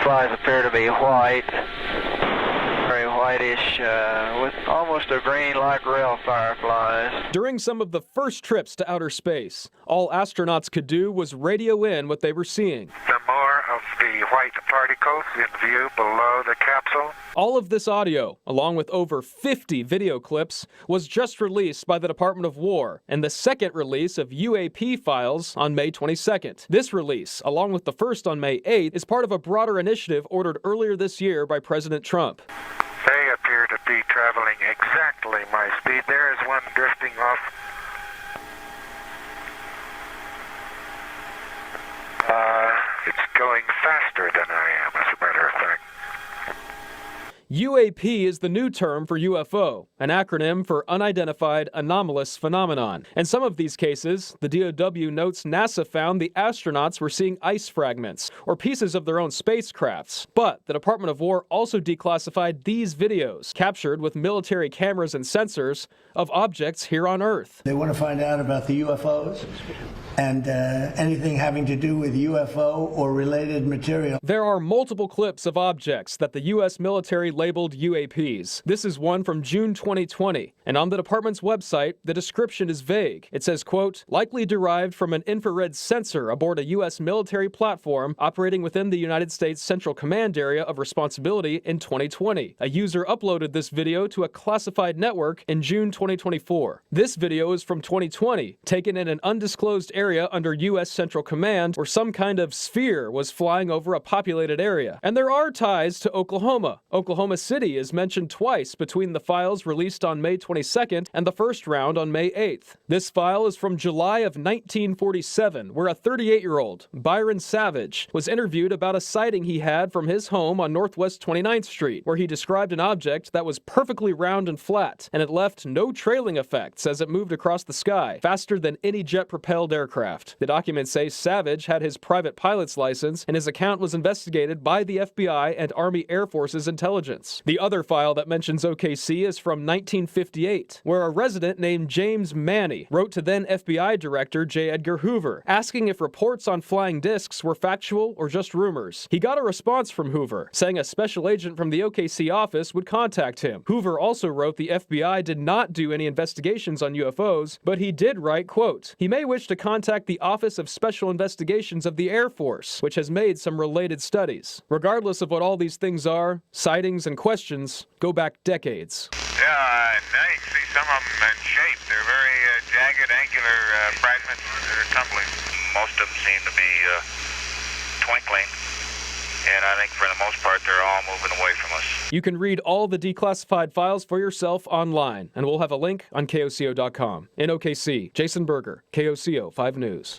fireflies appear to be white, very whitish, with almost a green like real fireflies. During some of the first trips to outer space, all astronauts could do was radio in what they were seeing. The more of the white particles in view below the capsule. All of this audio, along with over 50 video clips, was just released by the Department of War in the second release of UAP files on May 22nd. This release, along with the first on May 8th, is part of a broader initiative ordered earlier this year by President Trump. They appear to be traveling exactly my speed. There is one drifting off. It's going faster than I am, as a matter of fact. UAP is the new term for UFO, an acronym for Unidentified Anomalous Phenomenon. In some of these cases, the DoW notes NASA found the astronauts were seeing ice fragments or pieces of their own spacecrafts. But the Department of War also declassified these videos, captured with military cameras and sensors, of objects here on Earth. They want to find out about the UFOs and anything having to do with UFO or related material. There are multiple clips of objects that the U.S. military labeled UAPs. This is one from June 2020, and on the department's website, the description is vague. It says, quote, likely derived from an infrared sensor aboard a U.S. military platform operating within the United States Central Command Area of Responsibility in 2020. A user uploaded this video to a classified network in June 2024. This video is from 2020, taken in an undisclosed area under U.S. Central Command where some kind of sphere was flying over a populated area. And there are ties to Oklahoma. Oklahoma City is mentioned twice between the files released on May 22nd and the first round on May 8th. This file is from July of 1947, where a 38-year-old, Byron Savage, was interviewed about a sighting he had from his home on Northwest 29th Street, where he described an object that was perfectly round and flat, and it left no trailing effects as it moved across the sky, faster than any jet-propelled aircraft. The documents say Savage had his private pilot's license, and his account was investigated by the FBI and Army Air Force's intelligence. The other file that mentions OKC is from 1958, where a resident named James Manny wrote to then FBI Director J. Edgar Hoover, asking if reports on flying discs were factual or just rumors. He got a response from Hoover, saying a special agent from the OKC office would contact him. Hoover also wrote the FBI did not do any investigations on UFOs, but he did write, quote, he may wish to contact the Office of Special Investigations of the Air Force, which has made some related studies. Regardless of what all these things are, sightings and questions go back decades. Yeah, now you can see some of them in shape. They're very jagged, angular fragments that are tumbling. Most of them seem to be twinkling. And I think for the most part, they're all moving away from us. You can read all the declassified files for yourself online, and we'll have a link on KOCO.com. In OKC, Jason Berger, KOCO 5 News.